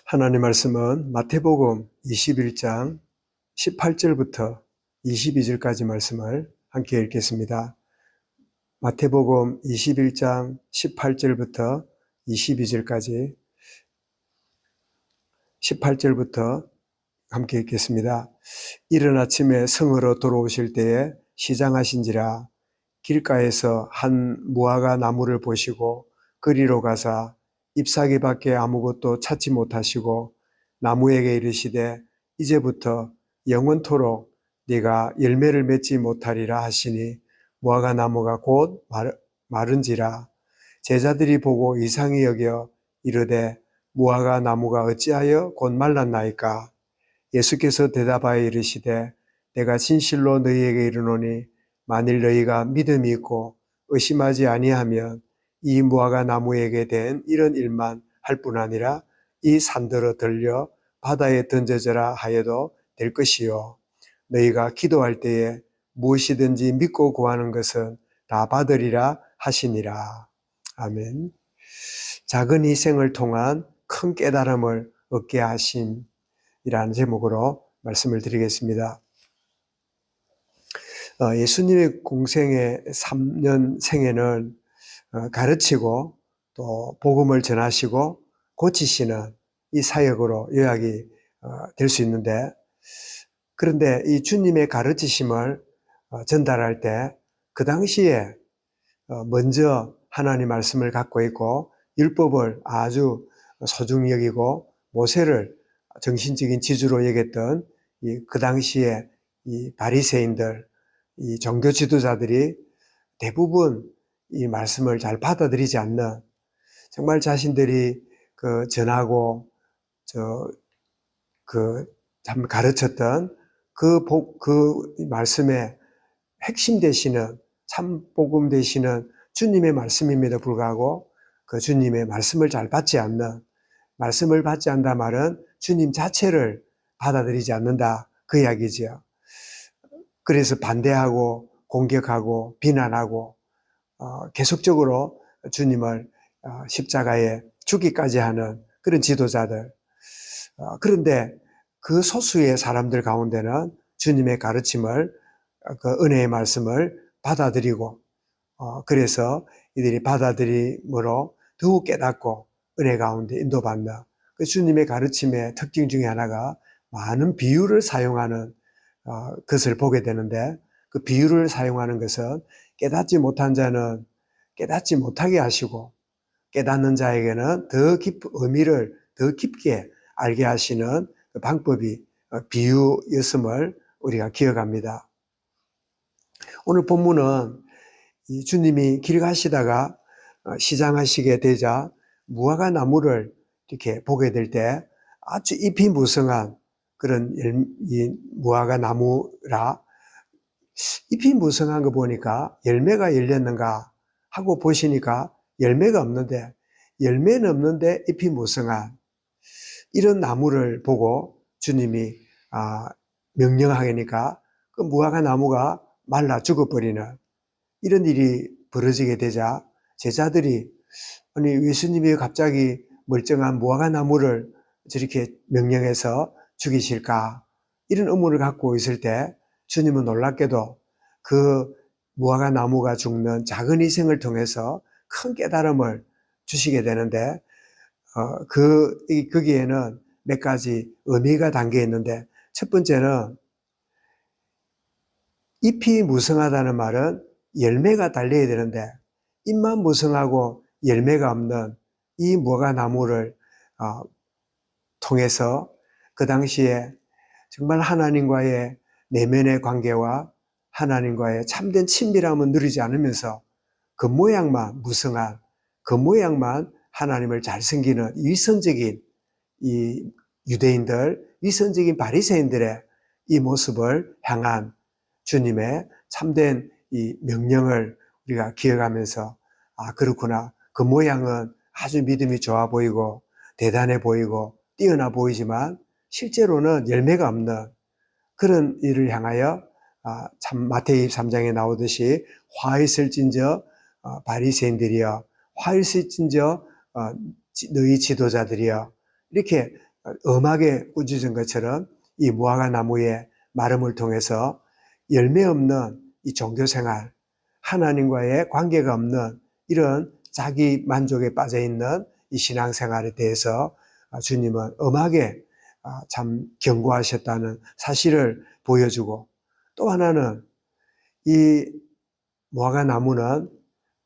하나님 말씀은 마태복음 21장 18절부터 22절까지 말씀을 함께 읽겠습니다. 마태복음 21장 18절부터 22절까지 18절부터 함께 읽겠습니다. 이른 아침에 성으로 돌아오실 때에 시장하신지라 길가에서 한 무화과 나무를 보시고 그리로 가사 잎사귀밖에 아무것도 찾지 못하시고 나무에게 이르시되 이제부터 영원토록 네가 열매를 맺지 못하리라 하시니 무화과 나무가 곧 마른지라. 제자들이 보고 이상히 여겨 이르되 무화과 나무가 어찌하여 곧 말랐나이까. 예수께서 대답하여 이르시되 내가 진실로 너희에게 이르노니 만일 너희가 믿음이 있고 의심하지 아니하면 이 무화과 나무에게 된 이런 일만 할 뿐 아니라 이 산더러 들려 바다에 던져져라 하여도 될 것이요. 너희가 기도할 때에 무엇이든지 믿고 구하는 것은 다 받으리라 하시니라. 아멘. 작은 희생을 통한 큰 깨달음을 얻게 하심이라는 제목으로 말씀을 드리겠습니다. 예수님의 공생의 3년 생애는 가르치고 또 복음을 전하시고 고치시는 이 사역으로 요약이 될 수 있는데, 그런데 이 주님의 가르치심을 전달할 때 그 당시에 먼저 하나님 말씀을 갖고 있고 율법을 아주 소중히 여기고 모세를 정신적인 지주로 여겼던 그 당시에 이 바리새인들, 이 종교 지도자들이 대부분 이 말씀을 잘 받아들이지 않는, 정말 자신들이 전하고 참 가르쳤던 그 말씀의 핵심 되시는 참 복음 되시는 주님의 말씀임에도 불구하고 그 주님의 말씀을 잘 받지 않는, 말씀을 받지 않는다 말은 주님 자체를 받아들이지 않는다 그 이야기죠. 그래서 반대하고 공격하고 비난하고 계속적으로 주님을 십자가에 죽기까지 하는 그런 지도자들. 그런데 그 소수의 사람들 가운데는 주님의 가르침을, 그 은혜의 말씀을 받아들이고 그래서 이들이 받아들임으로 더욱 깨닫고 은혜 가운데 인도받는 그 주님의 가르침의 특징 중에 하나가 많은 비유를 사용하는 것을 보게 되는데, 그 비유를 사용하는 것은 깨닫지 못한 자는 깨닫지 못하게 하시고 깨닫는 자에게는 의미를 더 깊게 알게 하시는 그 방법이 비유였음을 우리가 기억합니다. 오늘 본문은 이 주님이 길 가시다가 시장하시게 되자 무화과 나무를 이렇게 보게 될 때 아주 잎이 무성한 그런 이 무화과 나무라, 잎이 무성한 거 보니까 열매가 열렸는가 하고 보시니까 열매가 없는데, 열매는 없는데 잎이 무성한 이런 나무를 보고 주님이 명령하니까 그 무화과 나무가 말라 죽어버리는 이런 일이 벌어지게 되자 제자들이, 아니 예수님이 갑자기 멀쩡한 무화과 나무를 저렇게 명령해서 죽이실까, 이런 의문을 갖고 있을 때 주님은 놀랍게도 그 무화과 나무가 죽는 작은 희생을 통해서 큰 깨달음을 주시게 되는데, 거기에는 몇 가지 의미가 담겨 있는데, 첫 번째는 잎이 무성하다는 말은 열매가 달려야 되는데 잎만 무성하고 열매가 없는 이 무화과 나무를 통해서 그 당시에 정말 하나님과의 내면의 관계와 하나님과의 참된 친밀함을 누리지 않으면서 그 모양만 무성한, 그 모양만 하나님을 잘 섬기는 위선적인 이 유대인들, 위선적인 바리새인들의 이 모습을 향한 주님의 참된 이 명령을 우리가 기억하면서, 그렇구나, 그 모양은 아주 믿음이 좋아 보이고 대단해 보이고 뛰어나 보이지만 실제로는 열매가 없는 그런 일을 향하여 참 마태복음 3장에 나오듯이 화 있을진저 바리새인들이여, 화 있을진저 너희 지도자들이여, 이렇게 엄하게 꾸짖은 것처럼 이 무화과 나무의 마름을 통해서 열매 없는 이 종교생활, 하나님과의 관계가 없는 이런 자기 만족에 빠져 있는 이 신앙생활에 대해서 주님은 엄하게 참 경고하셨다는 사실을 보여주고, 또 하나는 이 무화과 나무는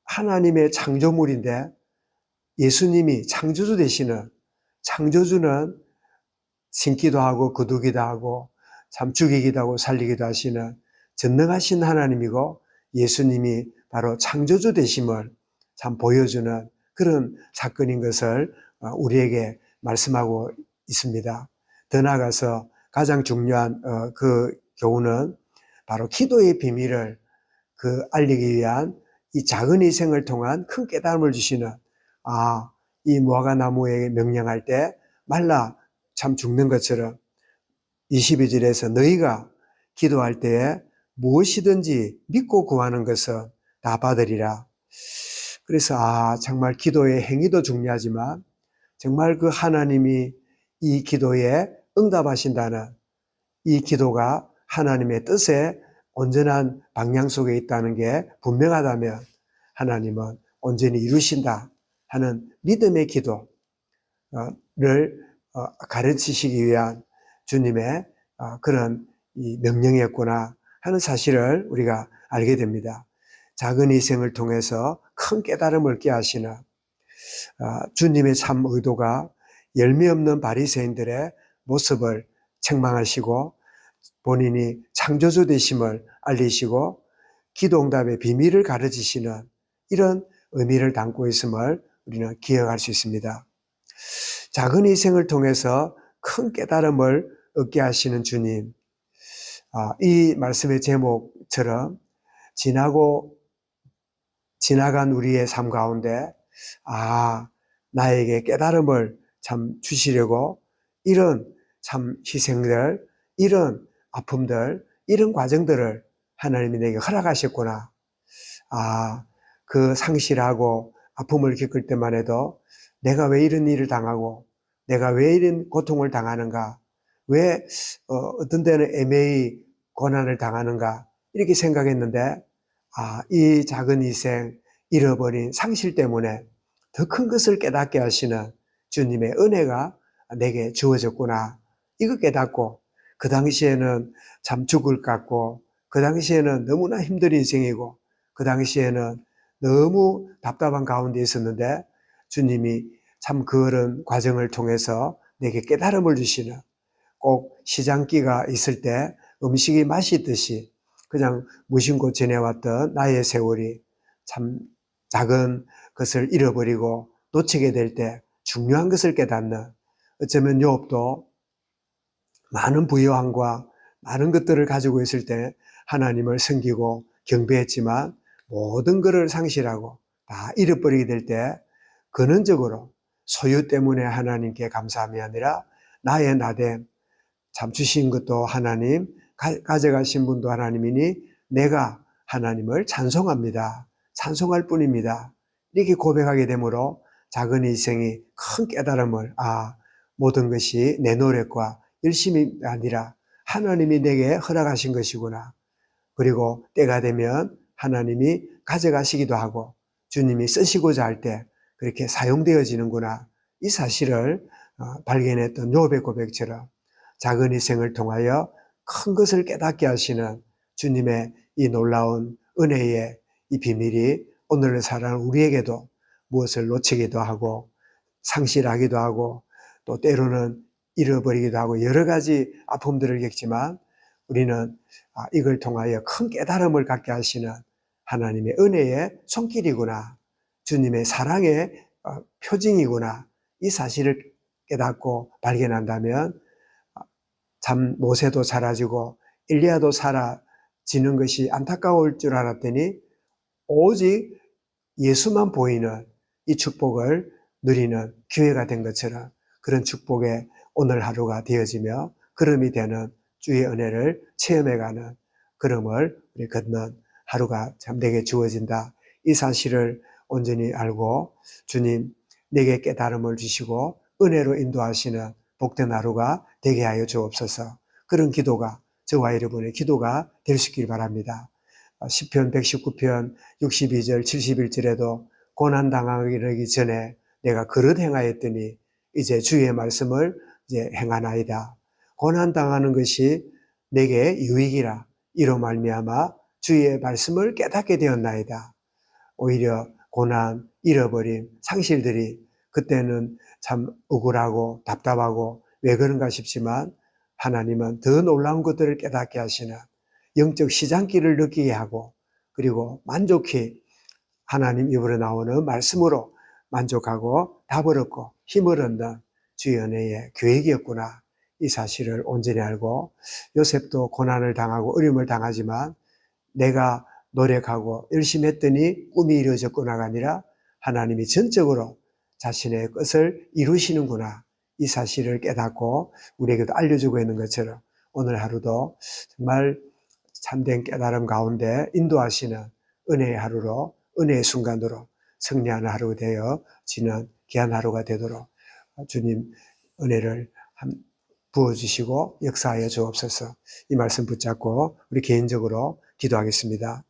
하나님의 창조물인데 예수님이 창조주 되시는, 창조주는 심기도 하고 거두기도 하고 참 죽이기도 하고 살리기도 하시는 전능하신 하나님이고, 예수님이 바로 창조주 되심을 참 보여주는 그런 사건인 것을 우리에게 말씀하고 있습니다. 더 나아가서 가장 중요한 그 교훈은 바로 기도의 비밀을 알리기 위한 이 작은 희생을 통한 큰 깨달음을 주시는, 이 무화과 나무에 명령할 때 말라 참 죽는 것처럼 22절에서 너희가 기도할 때에 무엇이든지 믿고 구하는 것은 다 받으리라. 그래서 정말 기도의 행위도 중요하지만 정말 그 하나님이 이 기도에 응답하신다는, 이 기도가 하나님의 뜻에 온전한 방향 속에 있다는 게 분명하다면 하나님은 온전히 이루신다 하는 믿음의 기도를 가르치시기 위한 주님의 그런 이 명령이었구나 하는 사실을 우리가 알게 됩니다. 작은 희생을 통해서 큰 깨달음을 얻게 하시는 주님의 참 의도가 열매 없는 바리새인들의 모습을 책망하시고 본인이 창조주 되심을 알리시고 기도응답의 비밀을 가르치시는 이런 의미를 담고 있음을 우리는 기억할 수 있습니다. 작은 희생을 통해서 큰 깨달음을 얻게 하시는 주님, 이 말씀의 제목처럼 지나간 우리의 삶 가운데 나에게 깨달음을 참 주시려고 이런 참 희생들, 이런 아픔들, 이런 과정들을 하나님이 내게 허락하셨구나. 그 상실하고 아픔을 겪을 때만 해도 내가 왜 이런 일을 당하고 내가 왜 이런 고통을 당하는가, 왜 어떤 때는 애매히 고난을 당하는가 이렇게 생각했는데 이 작은 희생, 잃어버린 상실 때문에 더 큰 것을 깨닫게 하시는 주님의 은혜가 내게 주어졌구나. 이거 깨닫고 그 당시에는 참 죽을 것 같고 그 당시에는 너무나 힘든 인생이고 그 당시에는 너무 답답한 가운데 있었는데 주님이 참 그런 과정을 통해서 내게 깨달음을 주시는, 꼭 시장기가 있을 때 음식이 맛이 있듯이 그냥 무심코 지내왔던 나의 세월이 참 작은 것을 잃어버리고 놓치게 될 때 중요한 것을 깨닫는, 어쩌면 욥도 많은 부유함과 많은 것들을 가지고 있을 때 하나님을 섬기고 경배했지만 모든 것을 상실하고 다 잃어버리게 될 때 근원적으로 소유 때문에 하나님께 감사함이 아니라 나의 나됨, 참 주신 것도 하나님, 가져가신 분도 하나님이니 내가 하나님을 찬송합니다. 찬송할 뿐입니다. 이렇게 고백하게 되므로 작은 희생이 큰 깨달음을, 모든 것이 내 노력과 열심이 아니라 하나님이 내게 허락하신 것이구나. 그리고 때가 되면 하나님이 가져가시기도 하고 주님이 쓰시고자 할 때 그렇게 사용되어지는구나. 이 사실을 발견했던 욥의 고백처럼 작은 희생을 통하여 큰 것을 깨닫게 하시는 주님의 이 놀라운 은혜의 이 비밀이 오늘을 살아가는 우리에게도 무엇을 놓치기도 하고 상실하기도 하고 또 때로는 잃어버리기도 하고 여러 가지 아픔들을 겪지만 우리는 이걸 통하여 큰 깨달음을 갖게 하시는 하나님의 은혜의 손길이구나, 주님의 사랑의 표징이구나, 이 사실을 깨닫고 발견한다면 참 모세도 사라지고 엘리야도 사라지는 것이 안타까울 줄 알았더니 오직 예수만 보이는 이 축복을 누리는 기회가 된 것처럼 그런 축복의 오늘 하루가 되어지며 걸음이 되는 주의 은혜를 체험해가는 걸음을 우리 걷는 하루가 참 내게 주어진다. 이 사실을 온전히 알고 주님 내게 깨달음을 주시고 은혜로 인도하시는 복된 하루가 되게 하여 주옵소서. 그런 기도가 저와 여러분의 기도가 될 수 있길 바랍니다. 시편 119편 62절 71절에도 고난당하기 전에 내가 그릇 행하였더니 이제 주의 말씀을 이제 행하나이다. 고난당하는 것이 내게 유익이라. 이로 말미암아 주의 말씀을 깨닫게 되었나이다. 오히려 고난, 잃어버림, 상실들이 그때는 참 억울하고 답답하고 왜 그런가 싶지만 하나님은 더 놀라운 것들을 깨닫게 하시는 영적 시장길을 느끼게 하고 그리고 만족히 하나님 입으로 나오는 말씀으로 만족하고 답을 얻고 힘을 얻는 주의 은혜의 계획이었구나. 이 사실을 온전히 알고 요셉도 고난을 당하고 어려움을 당하지만 내가 노력하고 열심히 했더니 꿈이 이루어졌구나가 아니라 하나님이 전적으로 자신의 것을 이루시는구나. 이 사실을 깨닫고 우리에게도 알려주고 있는 것처럼 오늘 하루도 정말 참된 깨달음 가운데 인도하시는 은혜의 하루로 은혜의 순간으로 승리하는 하루가 되어지는 귀한 하루가 되도록 주님 은혜를 부어주시고 역사하여 주옵소서. 이 말씀 붙잡고 우리 개인적으로 기도하겠습니다.